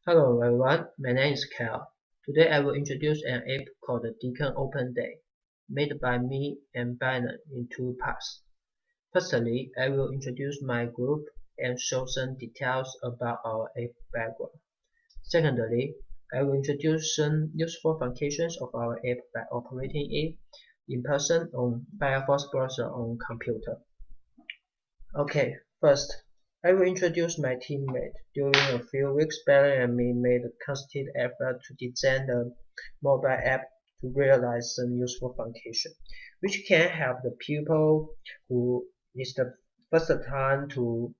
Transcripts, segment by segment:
Hello everyone, my name is Cal. Today I will introduce an app called the Deakin-open-day, made by me and Bannon in two parts. Firstly, I will introduce my group and show some details about our app background. Secondly, I will introduce some useful functions of our app by operating it in person on Firefox browser on computer. Okay, first, I will introduce my teammate. During a few weeks, Barry and me made a concerted effort to design the mobile app to realize some useful function, which can help the people who is the first time to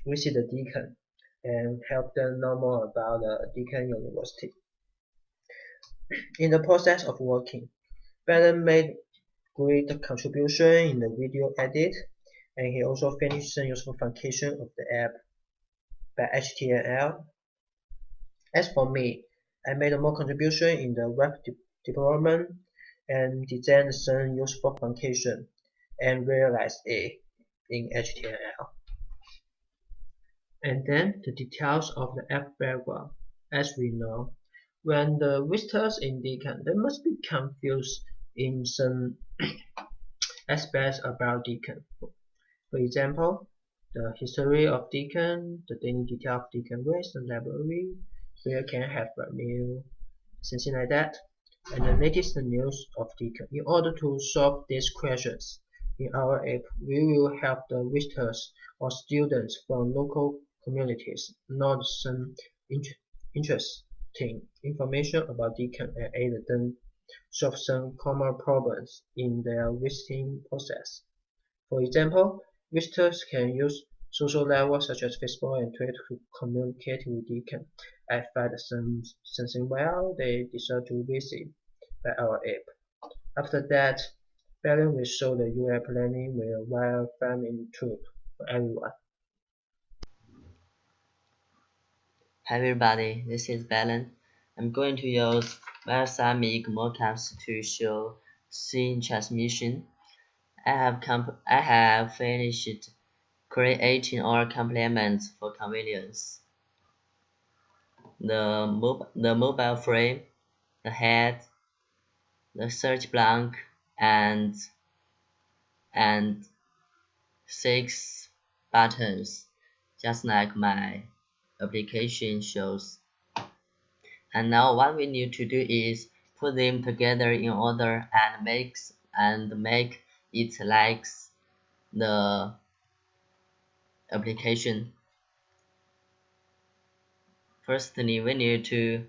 visit the Deakin and help them know more about the Deakin University. In the process of working, Barry made great contribution in the video edit, and he also finished some useful function of the app by HTML. As for me, I made more contribution in the web development and designed some useful function and realized it in HTML. And then the details of the app background. As we know, when the visitors in Deakin, they must be confused in some aspects about Deakin. For example, the history of Deakin, the daily detail of Deakin West and library, where can I have a meal, something like that, and the latest news of Deakin. In order to solve these questions, in our app, we will help the visitors or students from local communities know some interesting information about Deakin and aid them solve some common problems in their visiting process. For example, visitors can use social networks such as Facebook and Twitter to communicate with Deakin. I find something well, they decide to visit by our app. After that, Belen will show the UI planning with a wireframing tool for everyone. Hi everybody, this is Belen. I'm going to use balsamic mockups to show scene transmission. I have finished creating all complements for convenience. The mobile frame, the head, the search blank, and and 6 buttons, just like my application shows. And now what we need to do is put them together in order and make it like the application. Firstly, we need to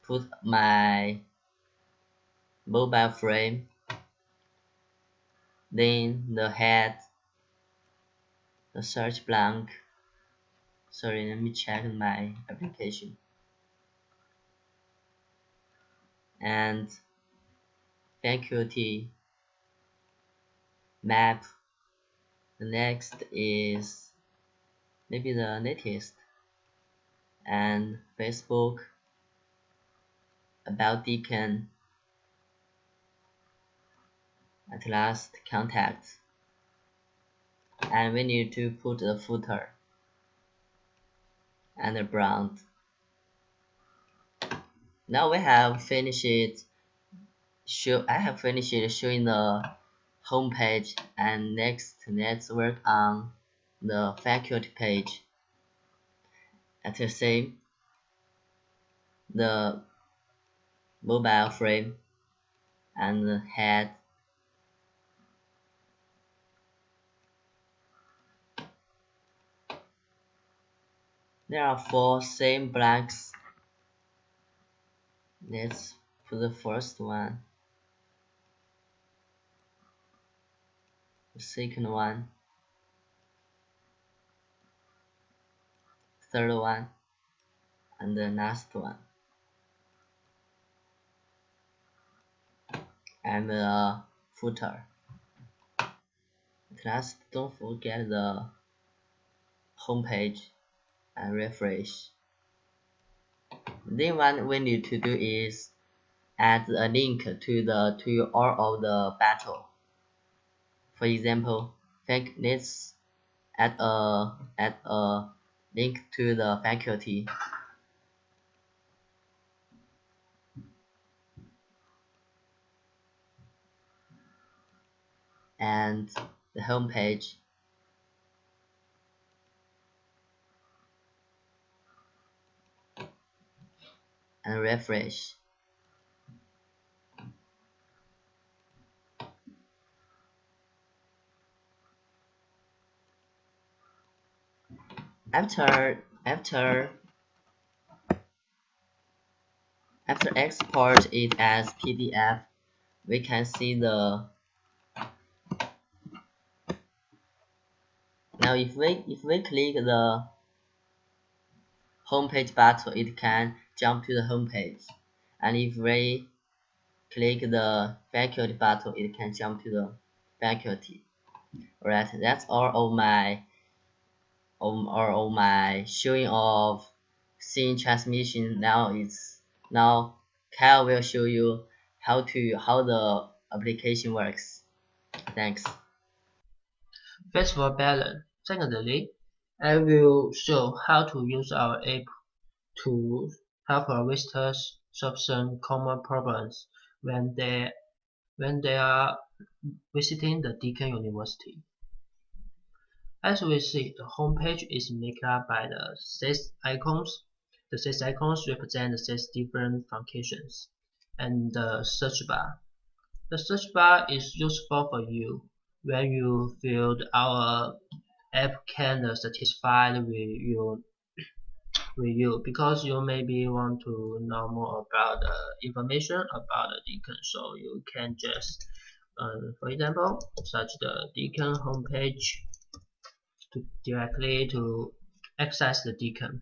put my mobile frame, then the head, the search blank. Sorry, let me check my application. And faculty map. The next is maybe the latest, and Facebook, about Deacon, at last contact, and we need to put a footer and a brand. Now we have finished I have finished showing the home page, and next let's work on the faculty page. At the same, the mobile frame and the head. There are 4 same blanks. Let's put the first one, the second one, third one, and the last one. And the footer. At last, don't forget the home page and refresh. Then what we need to do is add a link to all of the battle. For example, let's add a link to the faculty. and the home page and refresh. After export it as PDF, we can see the now if we click the homepage button, it can jump to the homepage, and if we click the faculty button, it can jump to the faculty. Alright, that's all of my showing of scene transmission. Now Kyle will show you how the application works. Thanks. First for balance. Secondly, I will show how to use our app to help our visitors solve some common problems when they are visiting the Deakin University. As we see, the homepage is made up by the 6 icons. The 6 icons represent the 6 different functions. And the search bar. The search bar is useful for you when you feel our app can satisfy with you because you maybe want to know more about the information about the Deakin, so you can just for example search the Deakin homepage to directly to access the Deakin.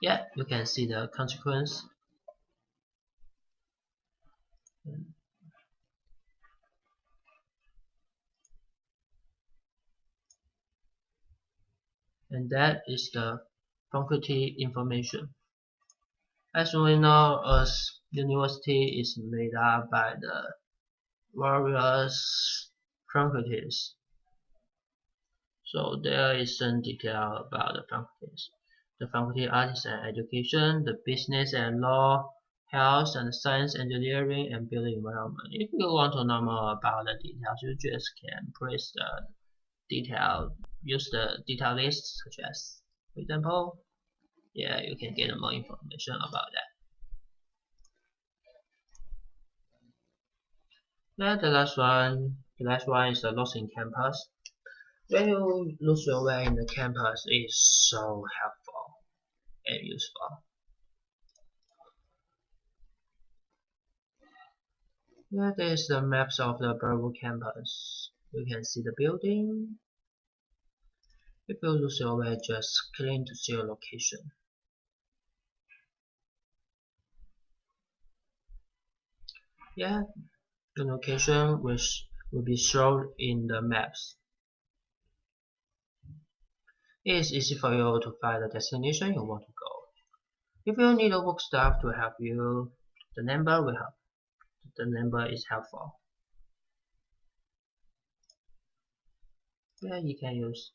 Yeah, you can see the consequence, and that is the faculty information. As we know, as university is made up by the various faculties, so there is some detail about the faculties. The faculty arts and education, the business and law, health and science, engineering and building environment. If you want to know more about the details, you just can press the use the detail list such as, for example, yeah, you can get more information about that. Then the last one is the lost in campus. When you lose your way in the campus, it's so helpful and useful. Here is the maps of the Burwood campus. You can see the building. If you lose your way, just click to see your location. Yeah, the location will be shown in the maps. It is easy for you to find the destination you want to go. If you need a work staff to help you, the number will help. The number is helpful. Yeah, you can use.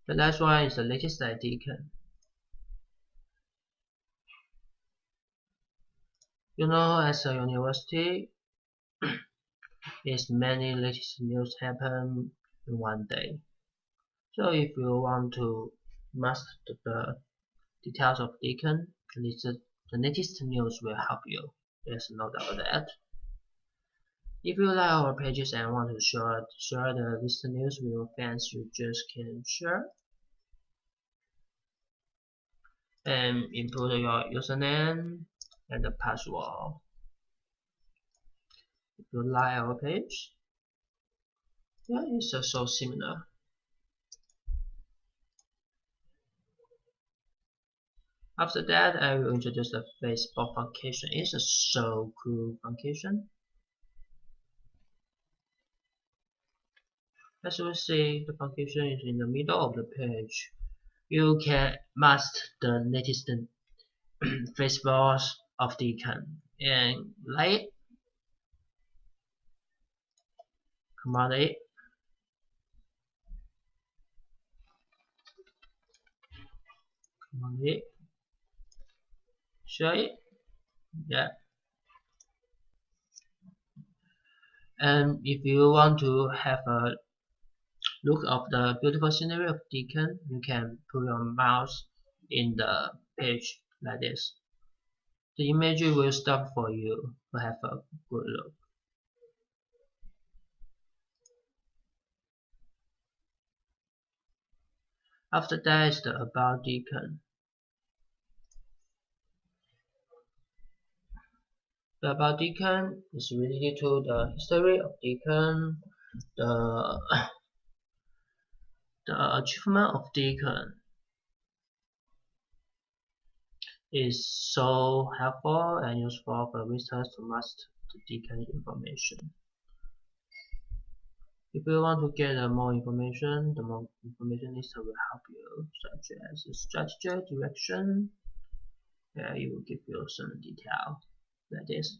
The last one is the latest Deakin. You know, as a university, is many latest news happen in one day. So if you want to master the details of Deakin, the latest news will help you. There's no doubt that. If you like our pages and want to share the latest news with your fans, you just can share and input your username and the password. If you like our page, yeah, it's so similar. After that, I will introduce the Facebook function. It's a so cool function. As you see, the function is in the middle of the page. You can mask the latest Facebook of the icon and like command it, command it, show it, yeah, And if you want to have a look of the beautiful scenery of Deakin, you can put your mouse in the page like this. The image will stop for you to have a good look. After that is the About Deakin. The About Deakin is related to the history of Deakin, the, the achievement of Deakin is so helpful and useful for visitors to master the Deakin information. If you want to get more information, the more information list will help you, such as strategy, direction. It will give you some detail like this.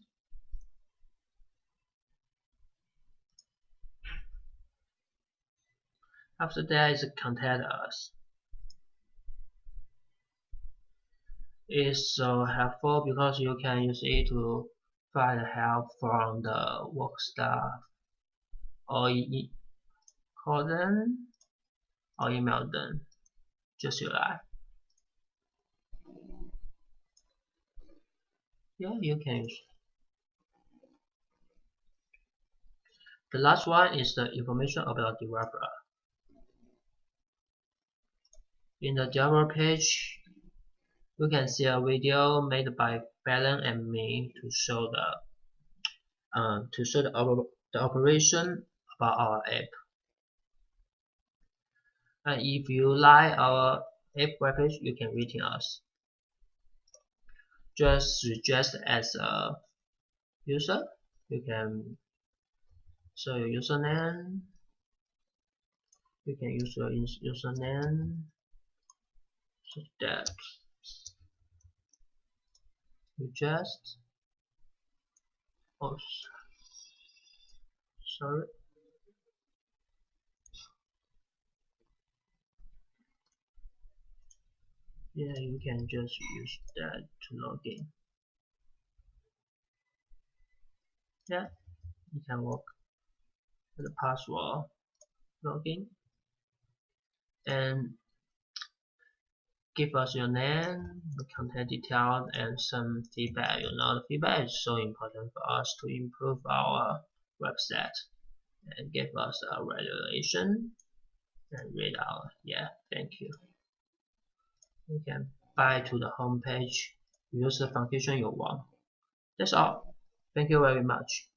After that is contact us. It's so helpful because you can use it to find help from the work staff, or call them, or email them, just you like. Yeah, you can use. The last one is the information about the developer. In the developer page, you can see a video made by Belen and me to show the operation about our app. And if you like our app webpage, you can rating us. Just suggest as a user, you can show your username. You can use your username so that you just sorry. Yeah, you can just use that to log in. Yeah, you can work with the password login and give us your name, the contact details, and some feedback. You know, the feedback is so important for us to improve our website, and give us a evaluation and read out. Yeah, thank you. You can buy to the home page, use the function you want. That's all. Thank you very much.